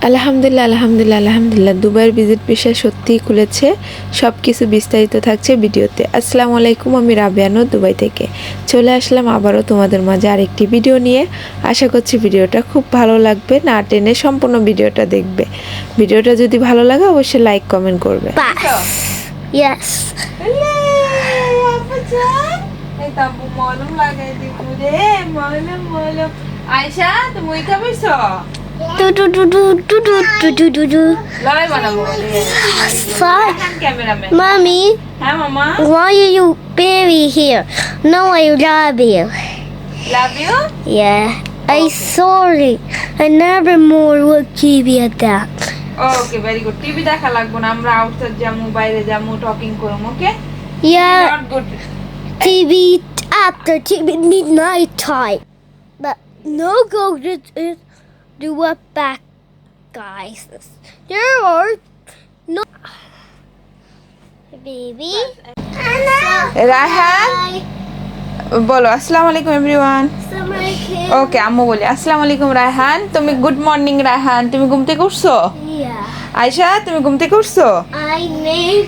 আলহামদুলিল্লাহ, আলহামদুলিল্লাহ, আলহামদুলিল্লাহ। দুবাইয়ের ভিজিট ভিসা সত্যিই খুলেছে। সব কিছু বিস্তারিত থাকছে ভিডিওতে। আসসালামু আলাইকুম, আমি রাবেয়া নূর দুবাই থেকে চলে আসলাম আবারও তোমাদের মাঝে আরেকটি ভিডিও নিয়ে। আশা করছি ভিডিওটা খুব ভালো লাগবে, না টেনে সম্পূর্ণ ভিডিওটা দেখবে। ভিডিওটা যদি ভালো লাগে অবশ্যই লাইক কমেন্ট করবে। Yes. আয়শা, তুমি ওই খাবিস? Do do do do do do do do do do. লড়াই বানাবো। ক্যামেরাম্যান। Mommy, হ্যাঁ মামা। why are you baby here? No, I love you. Love you. Yeah, I sorry. I never more will give you that. Okay, very good. TV দেখা লাগবে না, আমরা outside যামু, বাইরে যামু, টকিং করব। ওকে? Yeah, not good. TV after TV midnight time. But no go do it back, guys. There are no baby. Raihan বলো আসসালামু আলাইকুম এভরিওয়ান। Hi. ওকে, আম্মু বলি আসসালামু আলাইকুম রায়হান। তুমি গুড মর্নিং রায়হান, তুমি ঘুম থেকে উঠছো? Yeah. আয়শা, তুমি ঘুম থেকে উঠছো? I need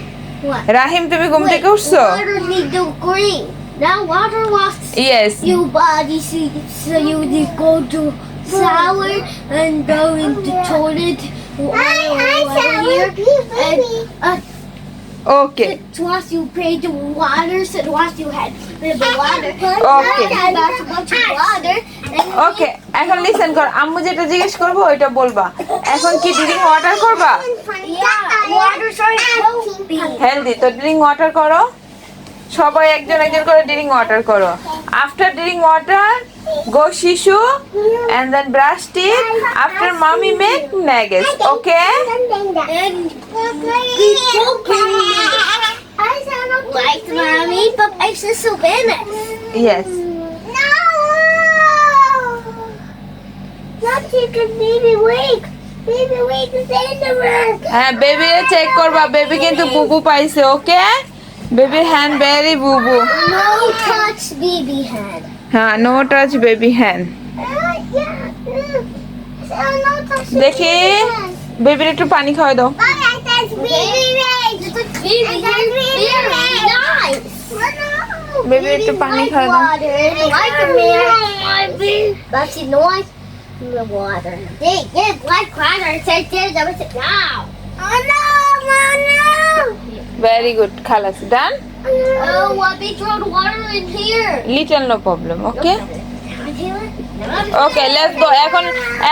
what? রাহিম, তুমি ঘুম থেকে উঠছো? Water need to green. Now water was yes. your body so you need go to shower and go into toilet. Here and okay once you pray the water, so once you had the water. Okay. That's a bunch of water. ওকে, এখন listen কর, আম্মু যেটা জিজ্ঞেস করবো ওইটা বলবা। এখন কি ড্রিঙ্ক ওয়াটার করবা? Yeah, water's very healthy. Healthy, তো ড্রিঙ্ক ওয়াটার করো। সবাই একজন একজন করে ড্রিঙ্ক ওয়াটার করো। আফটার ড্রিঙ্ক ওয়াটার গো শিশু and then brush teeth after mommy make nuggets. Okay? And I sound like mommy, but I said so famous. Yes. No! Not taking baby wake. Baby wake is in the room. হ্যাঁ, baby check করবা, baby কিন্তু বুবু পাইছে। Okay? বেবির hand very বুবু। No touch baby hand. হ্যাঁ, no touch baby hand. No touch দেখি বেবির একটু পানি খাওয়াই দাও। Baby, একটু পানি খাওয়া দাও। The water. Hey, get black water. Say this. I was now. Oh no, no. Very good, খালাস done. Oh, what they throw the water in here? Little no problem. Okay okay, let's go.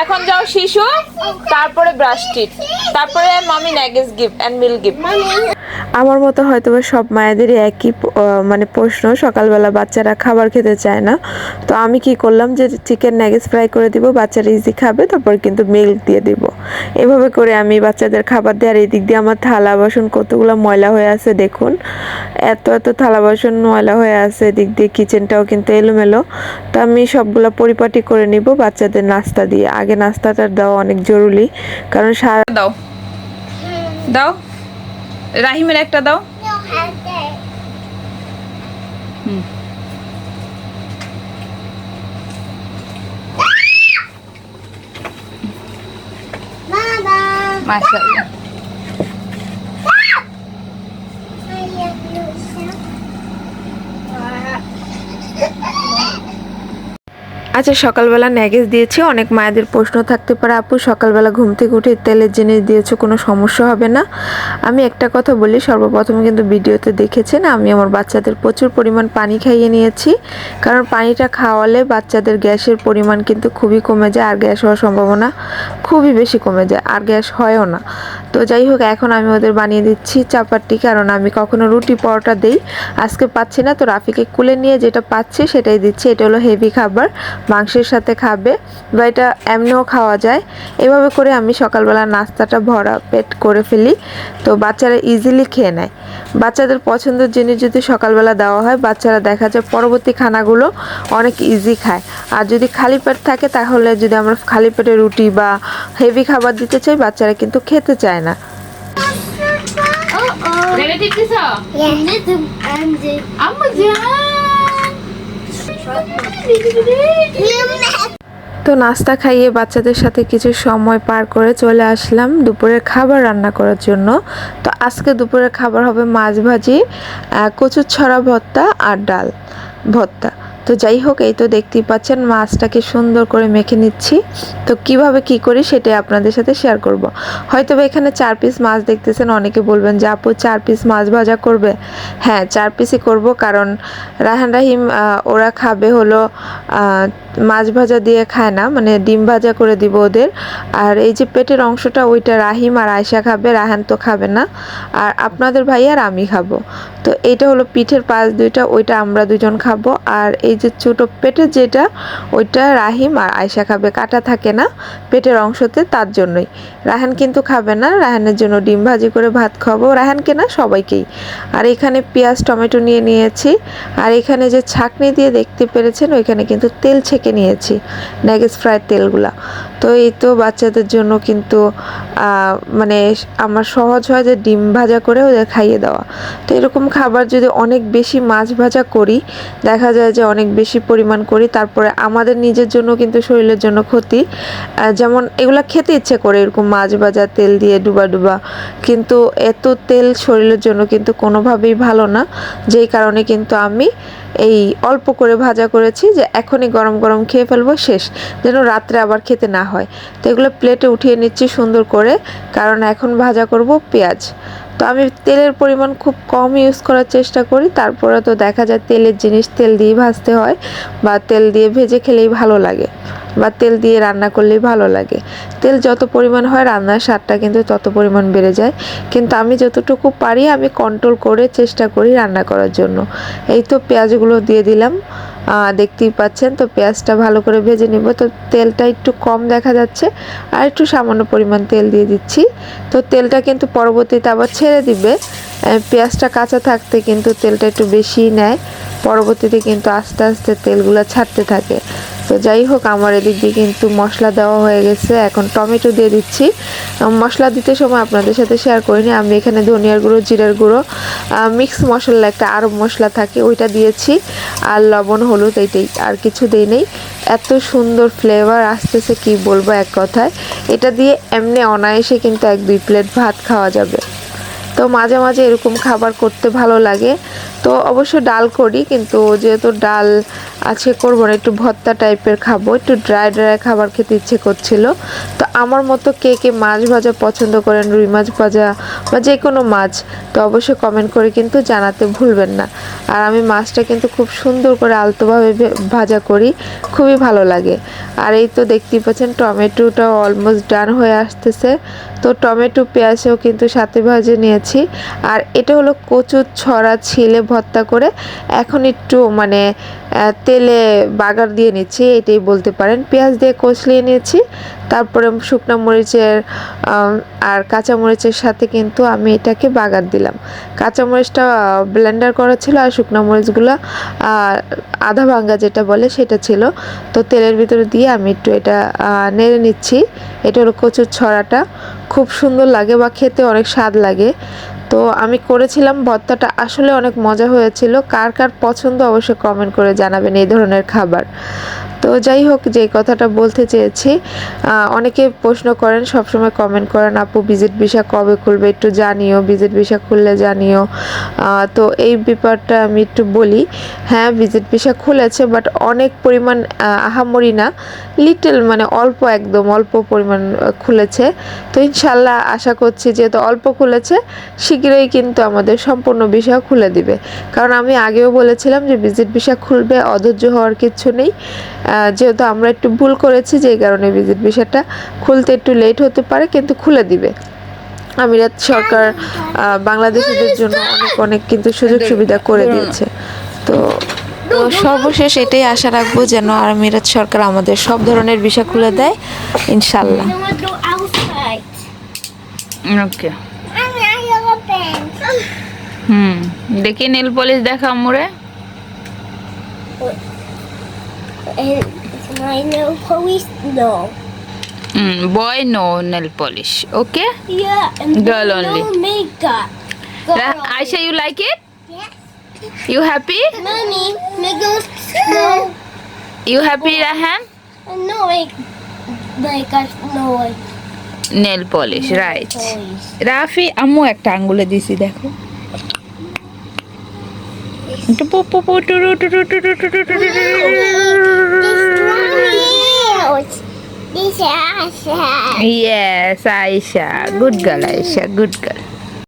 এখন যাও শিশু, তারপরে brush teeth, তারপরে মামি nuggets gift and meal gift. আমার মতো হয়তো সব মায়েদেরই একই মানে প্রশ্ন, সকালবেলা বাচ্চারা খাবার খেতে চায় না। তো আমি কি করলাম যে চিকেন নাগেটস ফ্রাই করে দিব, বাচ্চারা ইজি খাবে, তারপর কিন্তু মিল্ক দিয়ে দিব। এভাবে করে আমি বাচ্চাদের খাবার দিই। আর এই দিক দিয়ে আমার থালা বাসন কতগুলো ময়লা হয়ে আছে দেখুন, এত থালা বাসন ময়লা হয়ে আছে। এদিক দিয়ে কিচেনটাও কিন্তু এলোমেলো। তো আমি সবগুলো পরিপাটি করে নিব বাচ্চাদের নাস্তা দিয়ে। আগে নাস্তাটা দেওয়া অনেক জরুরি, কারণ সারা দাও দাও, রাহিমের একটা দাও। মাশাআল্লাহ। আচ্ছা, সকালবেলা ন্যাগেটস দিয়েছি। অনেক মায়েদের প্রশ্ন থাকতে পারে, আপু সকালবেলা ঘুম থেকে উঠে তেলের জিনিস দিয়েছো, কোনো সমস্যা হবে না? আমি একটা কথা বলি, সর্বপ্রথম কিন্তু ভিডিওতে দেখেছেন আমি আমার বাচ্চাদের প্রচুর পরিমাণ পানি খাইয়ে নিয়েছি। কারণ পানিটা খাওয়ালে বাচ্চাদের গ্যাসের পরিমাণ কিন্তু খুবই কমে যায়, আর গ্যাস হওয়ার সম্ভাবনা খুবই বেশি কমে যায়, আর গ্যাস হয়ও না। তো যাই হোক, এখন আমি ওদের বানিয়ে দিচ্ছি চাপাটি, কারণ আমি কখনো রুটি পরোটা দিই, আজকে পাচ্ছি না, তো রাফিকে কুলে নিয়ে যেটা পাচ্ছি সেটাই দিচ্ছি। এটা হলো হেভি খাবার, মাংসের সাথে খাবে বা এটা এমনিও খাওয়া যায়। এভাবে করে আমি সকালবেলা নাস্তাটা ভরা পেট করে ফেলি, তো বাচ্চারা ইজিলি খেয়ে নেয়। বাচ্চাদের পছন্দের জিনিস যদি সকালবেলা দেওয়া হয়, বাচ্চারা দেখা যায় পরবর্তী খানাগুলো অনেক ইজি খায়। আর যদি খালি পেট থাকে, তাহলে যদি আমরা খালি পেটে রুটি বা হেভি খাবার দিতে চাই, বাচ্চারা কিন্তু খেতে চায় না। তো নাস্তা খাইয়ে বাচ্চাদের সাথে কিছু সময় পার করে চলে আসলাম দুপুরের খাবার রান্না করার জন্য। তো আজকে দুপুরের খাবার হবে মাছ ভাজি, কচুর ছড়া ভর্তা আর ডাল ভর্তা। তো যাই হোক, এই তো দেখতেই পাচ্ছেন মাছটাকে সুন্দর করে মেখে নিচ্ছি। তো কিভাবে কি করি সেটাই আপনাদের সাথে শেয়ার করব। হয়তো এখানে 4 পিস মাছ দেখতেছেন, অনেকে বলবেন যে আপু 4 পিস মাছ ভাজা করবে। হ্যাঁ, 4 পিসই করব, কারণ রাহান রাহিম ওরা খাবে হলো মাছ ভাজা দিয়ে খায় না, মানে ডিম ভাজা করে দিব ওদের। আর এই যে পেটের অংশটা ওইটা রাহিম আর আয়শা খাবে, রাহান তো খাবে না। আর আপনাদের ভাই আর আমি খাবো। তো এইটা হলো পিঠের পাশ দুইটা, ওইটা আমরা দুজন খাবো। আর এই যে ছোট পেটের যেটা, ওইটা রাহিম আর আয়শা খাবে, কাটা থাকে না পেটের অংশতে, তার জন্যই। রাহান কিন্তু খাবে না, রাহানের জন্য ডিম ভাজি করে ভাত খাবো, রাহানকে না সবাইকেই। আর এখানে পেঁয়াজ টমেটো নিয়ে নিয়েছি। আর এখানে যে ছাঁকনি দিয়ে দেখতে পেরেছেন, ওইখানে কিন্তু তেল ছেঁকে নিয়েছি, নাগেটস ফ্রাইড তেলগুলা। তো এই তো বাচ্চাদের জন্য কিন্তু মানে আমার সহজ হয় যে ডিম ভাজা করে ওদের খাইয়ে দেওয়া। তো এরকম খাবার যদি অনেক বেশি মাছ ভাজা করি, দেখা যায় যে অনেক বেশি পরিমাণ করি, তারপরে আমাদের নিজের জন্য কিন্তু শরীরের জন্য ক্ষতি। যেমন এগুলা খেতে ইচ্ছে করে এরকম মাছ ভাজা তেল দিয়ে ডুবা ডুবা, কিন্তু এত তেল শরীরের জন্য কিন্তু কোনোভাবেই ভালো না। যেই কারণে কিন্তু আমি এই অল্প করে ভাজা করেছি, যে এখনই গরম গরম খেয়ে ফেলবো, শেষ, যেন রাত্রে আবার খেতে না হয়। তো এগুলো প্লেটে উঠিয়ে নিচ্ছি সুন্দর করে, কারণ এখন ভাজা করব পেঁয়াজ। তো আমি তেলের পরিমাণ খুব কম ইউজ করার চেষ্টা করি, তারপরে তো দেখা যায় তেলের জিনিস তেল দিয়ে ভাজতে হয়, বা তেল দিয়ে ভেজে খেলেই ভালো লাগে, বা তেল দিয়ে রান্না করলেই ভালো লাগে। তেল যত পরিমাণ হয় রান্নার স্বাদটা কিন্তু তত পরিমাণ বেড়ে যায়। কিন্তু আমি যতটুকু পারি আমি কন্ট্রোল করে চেষ্টা করি রান্না করার জন্য। এই তো পেঁয়াজগুলো দিয়ে দিলাম, দেখতেই পাচ্ছেন। তো পেঁয়াজটা ভালো করে ভেজে নিব। তো তেলটা একটু কম দেখা যাচ্ছে, আর একটু সামান্য পরিমাণ তেল দিয়ে দিচ্ছি। তো তেলটা কিন্তু পরবর্তীতে আবার ছেড়ে দিবে, পেঁয়াজটা কাঁচা থাকতে কিন্তু তেলটা একটু বেশিই নেয়, পরবর্তীতে কিন্তু আস্তে আস্তে তেলগুলো ছাড়তে থাকে। তো যাই হোক, আমার এদিক দিয়ে কিন্তু মশলা দেওয়া হয়ে গেছে, এখন টমেটো দিয়ে দিচ্ছি। মশলা দিতে সময় আপনাদের সাথে শেয়ার করিনি, আমি এখানে ধনিয়ার গুঁড়ো, জিরার গুঁড়ো, মিক্স মশলা একটা আরব মশলা থাকে ওইটা দিয়েছি, আর লবণ হলুদ, এইটাই, আর কিছু দিই নেই। এত সুন্দর ফ্লেভার আসতেছে কি বলবো এক কথায়। এটা দিয়ে এমনি অনায়াসে কিন্তু 1-2 প্লেট ভাত খাওয়া যাবে। তো মাঝে মাঝে এরকম খাবার করতে ভালো লাগে। তো অবশ্য ডাল করি, কিন্তু যেহেতু ডাল আজকে করবো না, একটু ভর্তা টাইপের খাবো, একটু ড্রাই ড্রাই খাবার খেতে ইচ্ছে করছিল। তো আমার মতো কে কে মাছ ভাজা পছন্দ করেন, রুই মাছ ভাজা বা যে কোনো মাছ, তো অবশ্যই কমেন্ট করে কিন্তু জানাতে ভুলবেন না। আর আমি মাছটা কিন্তু খুব সুন্দর করে আলতোভাবে ভাজা করি, খুবই ভালো লাগে। আর এই তো দেখতেই পাচ্ছেন টমেটোটাও অলমোস্ট ডান হয়ে আসতেছে। তো টমেটো পেঁয়াজও কিন্তু সাথে ভাজে নিয়েছি। আর এটা হলো কচুর ছড়া ছিলে ভর্তা করে এখন একটু মানে তেলে বাগার দিয়ে নিচ্ছি, এটাই বলতে পারেন। পেঁয়াজ দিয়ে কষলিয়ে নিয়েছি, তারপরে শুকনো মরিচের আর কাঁচামরিচের সাথে কিন্তু আমি এটাকে বাগার দিলাম। কাঁচামরিচটা ব্লেন্ডার করা ছিল, আর শুকনো মরিচগুলো আধা ভাঙ্গা যেটা বলে সেটা ছিল। তো তেলের ভিতরে দিয়ে আমি একটু এটা নেড়ে নিচ্ছি। এটা হলো কচুর ছড়াটা, খুব সুন্দর লাগে বা খেতে অনেক স্বাদ লাগে। তো আমি করেছিলাম, ভর্তাটা আসলে অনেক মজা হয়েছিল। কার কার পছন্দ অবশ্যই কমেন্ট করে জানাবেন এই ধরনের খাবার। তো যাই হোক, যে কথাটা বলতে চেয়েছি, অনেকে প্রশ্ন করেন, সবসময় কমেন্ট করেন, আপু ভিজিট ভিসা কবে খুলবে একটু জানিও, ভিজিট ভিসা খুললে জানিও। তো এই ব্যাপারটা আমি একটু বলি। হ্যাঁ, ভিজিট ভিসা খুলেছে, বাট অনেক পরিমাণ আহামরি না, লিটল মানে অল্প, একদম অল্প পরিমাণ খুলেছে। তো ইনশাল্লাহ আশা করছি, যেহেতু অল্প খুলেছে, শীঘ্রই কিন্তু আমাদের সম্পূর্ণ ভিসা খুলে দিবে। কারণ আমি আগেও বলেছিলাম যে ভিজিট ভিসা খুলবে, অধৈর্য হওয়ার কিছু নেই। যেহেতু আমরা একটু ভুল করেছি, যেই কারণে ভিজিট ভিসাটা খুলতে একটু লেট হতে পারে, কিন্তু খুলে দিবে। আমিরাত সরকার বাংলাদেশিদের জন্য অনেক অনেক কিন্তু সুযোগ সুবিধা করে দিয়েছে। তো তো সর্বশেষ এটাই আশা রাখবো, যেন আমিরাত সরকার আমাদের সব ধরনের ভিসা খুলে দেয় ইনশাল্লাহ। I want to go outside. Okay, And I have a pen. দেখি নেল পলিশ দেখা মোরে। And my nail police? No. Boy no nail polish, okay. Yeah, and Girl no only. makeup. Girl Ayesha, you like it? Yes. You happy? Mommy, makeup. No. You happy Rahan? No, like I no like nail polish right toys. Rafi আম্মু একটা আঙ্গুলে দিছি দেখো একটু পু পু পু টুরু টুরু টুরু টুরু টুরু true. This is Yes, Aisha. Good girl, Aisha. Good girl.